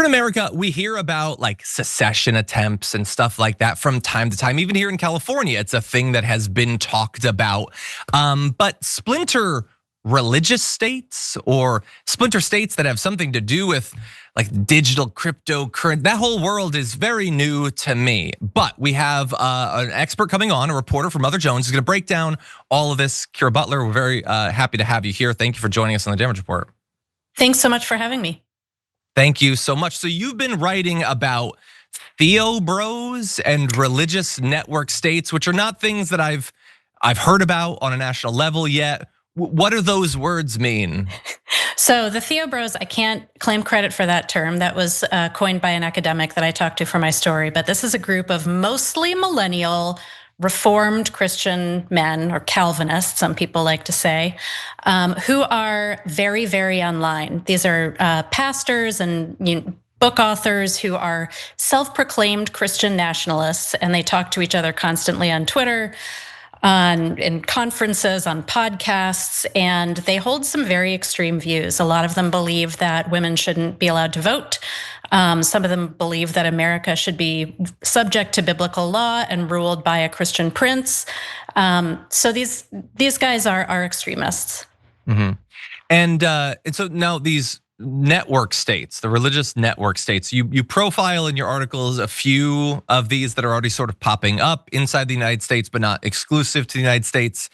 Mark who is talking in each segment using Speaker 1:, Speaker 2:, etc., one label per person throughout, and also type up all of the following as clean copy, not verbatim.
Speaker 1: in America, we hear about like secession attempts and stuff like that from time to time. Even here in California, it's a thing that has been talked about. But splinter religious states or splinter states that have something to do with like digital cryptocurrency, that whole world is very new to me. But we have an expert coming on, a reporter from Mother Jones, is gonna break down all of this. Kiera Butler, we're very happy to have you here. Thank you for joining us on the Damage Report.
Speaker 2: Thanks so much for having me.
Speaker 1: Thank you so much. So you've been writing about Theobros and religious network states, which are not things that I've heard about on a national level yet. What do those words mean?
Speaker 2: So the Theobros, I can't claim credit for that term. That was coined by an academic that I talked to for my story. But this is a group of mostly millennial Reformed Christian men, or Calvinists, some people like to say, who are very, very online. These are pastors and book authors who are self-proclaimed Christian nationalists, and they talk to each other constantly on Twitter, in conferences, on podcasts, and they hold some very extreme views. A lot of them believe that women shouldn't be allowed to vote. Some of them believe that America should be subject to biblical law and ruled by a Christian prince. So these guys are extremists.
Speaker 1: Mm-hmm. And so now these network states, the religious network states, you profile in your articles a few of these that are already sort of popping up inside the United States, but not exclusive to the United States.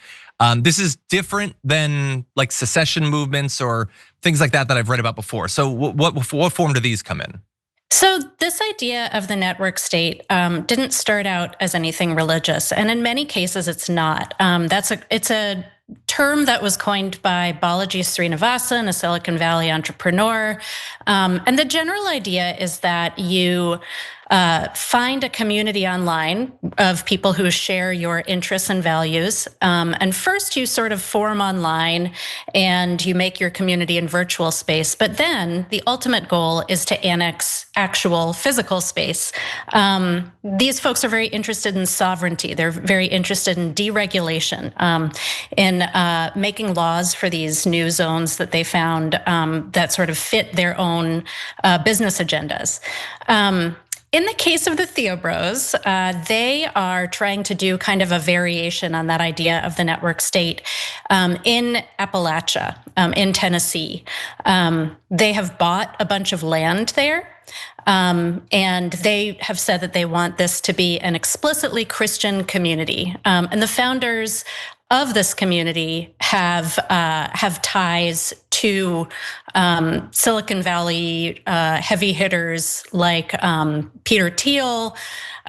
Speaker 1: This is different than like secession movements or things like that I've read about before. So what form do these come in?
Speaker 2: So this idea of the network state didn't start out as anything religious, and in many cases it's not. It's a term that was coined by Balaji Srinivasan, a Silicon Valley entrepreneur. And the general idea is that you find a community online of people who share your interests and values. And first you sort of form online and you make your community in virtual space. But then the ultimate goal is to annex actual physical space. These folks are very interested in sovereignty. They're very interested in deregulation, in making laws for these new zones that they found that sort of fit their own business agendas. In the case of the Theobros, they are trying to do kind of a variation on that idea of the network state in Appalachia, in Tennessee. They have bought a bunch of land there. And they have said that they want this to be an explicitly Christian community. And the founders of this community have ties to Silicon Valley heavy hitters like Peter Thiel,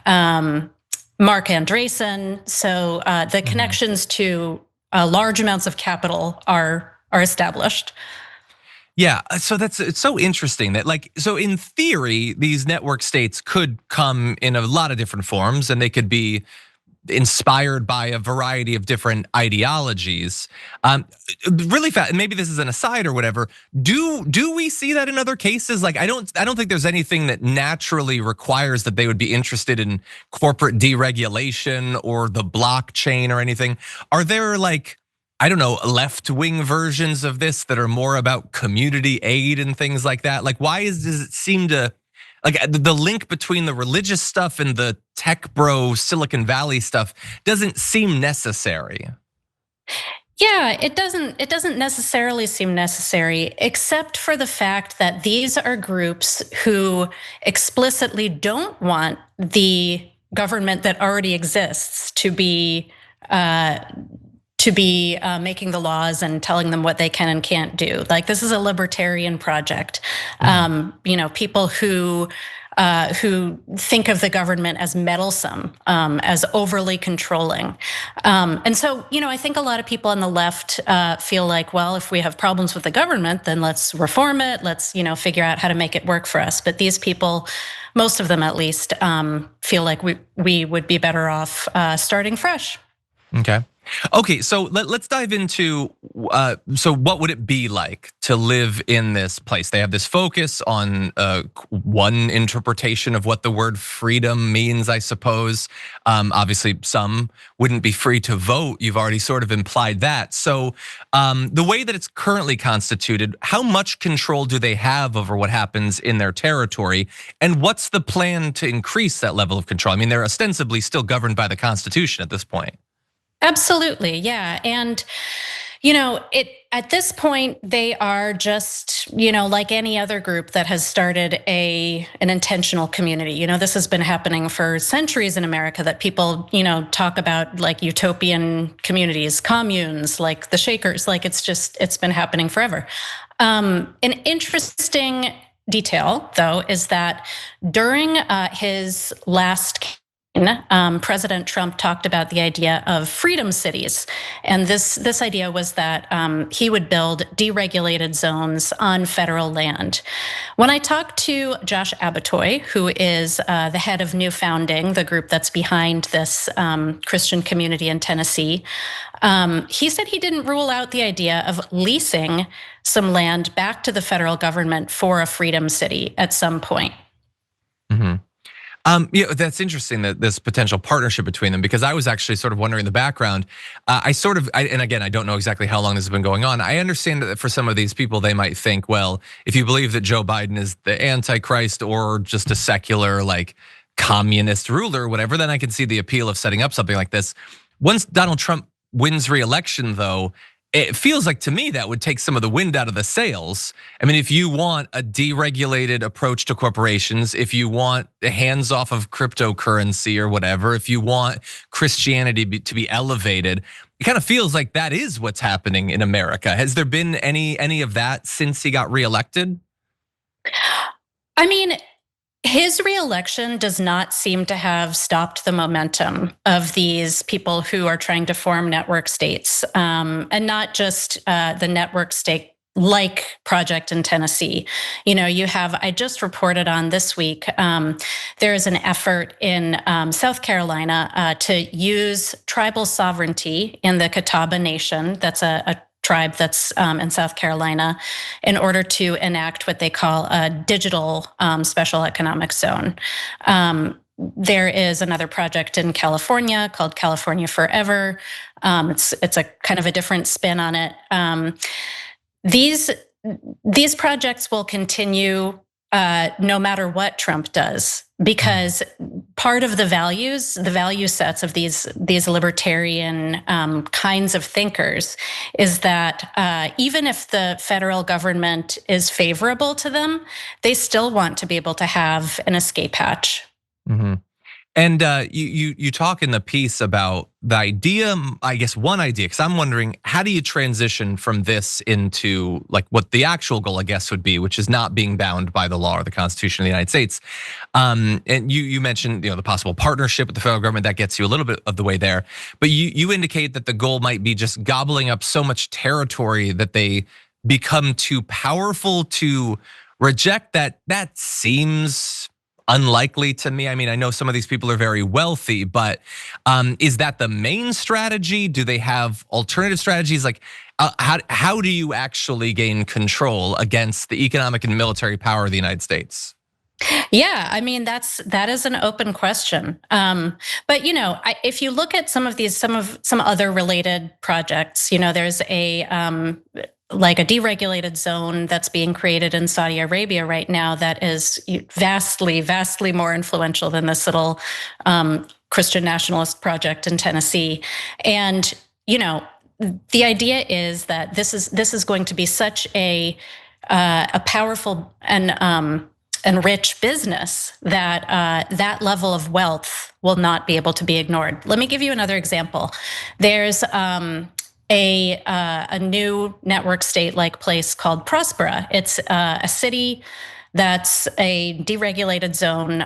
Speaker 2: Mark Andreessen. So the connections to large amounts of capital are established.
Speaker 1: Yeah, so it's so interesting that so in theory, these network states could come in a lot of different forms and they could be inspired by a variety of different ideologies. Really fast, maybe this is an aside or whatever. Do we see that in other cases? Like I don't think there's anything that naturally requires that they would be interested in corporate deregulation or the blockchain or anything. Are there like, I don't know, left-wing versions of this that are more about community aid and things like that? Like why does it seem to, like the link between the religious stuff and the tech bro Silicon Valley stuff doesn't seem necessary?
Speaker 2: Yeah, it doesn't necessarily seem necessary, except for the fact that these are groups who explicitly don't want the government that already exists to be making the laws and telling them what they can and can't do. Like this is a libertarian project. People who think of the government as meddlesome, as overly controlling. And so, I think a lot of people on the left feel like, well, if we have problems with the government, then let's reform it. Let's, figure out how to make it work for us. But these people, most of them at least, feel like we would be better off starting fresh.
Speaker 1: Okay. Okay, so let's dive into so what would it be like to live in this place? They have this focus on one interpretation of what the word freedom means, I suppose. Obviously, some wouldn't be free to vote. You've already sort of implied that. So the way that it's currently constituted, how much control do they have over what happens in their territory? And what's the plan to increase that level of control? I mean, they're ostensibly still governed by the Constitution at this point.
Speaker 2: Absolutely, yeah. And at this point, they are just, like any other group that has started an intentional community. This has been happening for centuries in America, that people, talk about like utopian communities, communes, like the Shakers, like it's been happening forever. An interesting detail, though, is that during his last President Trump talked about the idea of freedom cities. And this idea was that he would build deregulated zones on federal land. When I talked to Josh Abatoy, who is the head of Newfounding, the group that's behind this Christian community in Tennessee, he said he didn't rule out the idea of leasing some land back to the federal government for a freedom city at some point.
Speaker 1: Mm-hmm. Yeah, that's interesting, that this potential partnership between them, because I was actually sort of wondering in the background. And again, I don't know exactly how long this has been going on. I understand that for some of these people, they might think, well, if you believe that Joe Biden is the Antichrist or just a secular, like communist ruler or whatever, then I can see the appeal of setting up something like this. Once Donald Trump wins re-election, though, it feels like to me that would take some of the wind out of the sails. I mean, if you want a deregulated approach to corporations, if you want hands off of cryptocurrency or whatever, if you want Christianity to be elevated, it kind of feels like that is what's happening in America. Has there been any of that since he got reelected?
Speaker 2: I mean, his reelection does not seem to have stopped the momentum of these people who are trying to form network states, and not just the network state like project in Tennessee. I just reported on this week, there is an effort in South Carolina to use tribal sovereignty in the Catawba Nation. That's a tribe that's in South Carolina, in order to enact what they call a digital special economic zone. There is another project in California called California Forever. It's a kind of a different spin on it. These projects will continue no matter what Trump does, because part of the value sets of these libertarian kinds of thinkers is that even if the federal government is favorable to them, they still want to be able to have an escape hatch.
Speaker 1: Mm-hmm. And you talk in the piece about the idea, I guess one idea, because I'm wondering, how do you transition from this into like what the actual goal, I guess, would be, which is not being bound by the law or the Constitution of the United States. And you mentioned the possible partnership with the federal government that gets you a little bit of the way there, but you indicate that the goal might be just gobbling up so much territory that they become too powerful to reject that. That seems unlikely to me. I mean, I know some of these people are very wealthy, but is that the main strategy? Do they have alternative strategies? Like, how do you actually gain control against the economic and military power of the United States?
Speaker 2: Yeah, I mean that is an open question. But if you look at some other related projects, there's like a deregulated zone that's being created in Saudi Arabia right now that is vastly, vastly more influential than this little Christian nationalist project in Tennessee. And the idea is that this is going to be such a powerful and rich business that that level of wealth will not be able to be ignored. Let me give you another example. There's a new network state-like place called Prospera. It's a city that's a deregulated zone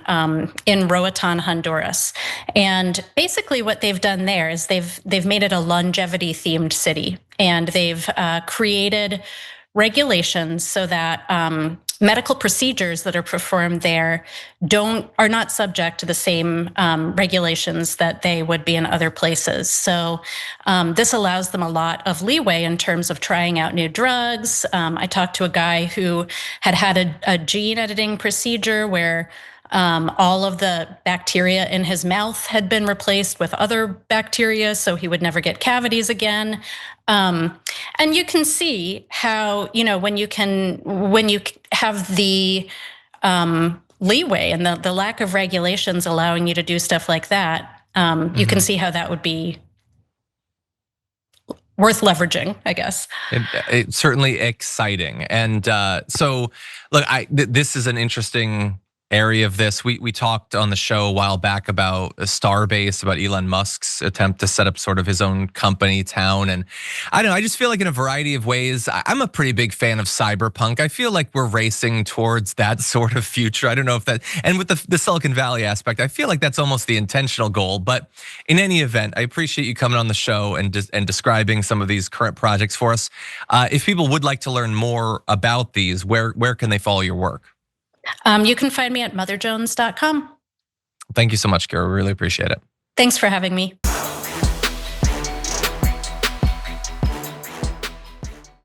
Speaker 2: in Roatan, Honduras. And basically what they've done there is they've made it a longevity-themed city. And they've created regulations so that medical procedures that are performed there are not subject to the same regulations that they would be in other places. So this allows them a lot of leeway in terms of trying out new drugs. I talked to a guy who had a gene editing procedure where all of the bacteria in his mouth had been replaced with other bacteria, so he would never get cavities again. And you can see how, when you have the leeway and the lack of regulations allowing you to do stuff like that, you can see how that would be worth leveraging, I guess.
Speaker 1: It's certainly exciting. And so look, this is an interesting area of this. We talked on the show a while back about a Starbase, about Elon Musk's attempt to set up sort of his own company town. And I don't know, I just feel like in a variety of ways, I'm a pretty big fan of cyberpunk. I feel like we're racing towards that sort of future. I don't know if that, and with the Silicon Valley aspect, I feel like that's almost the intentional goal. But in any event, I appreciate you coming on the show and describing some of these current projects for us. If people would like to learn more about these, where can they follow your work?
Speaker 2: You can find me at motherjones.com.
Speaker 1: Thank you so much, Kiera. We really appreciate it.
Speaker 2: Thanks for having me.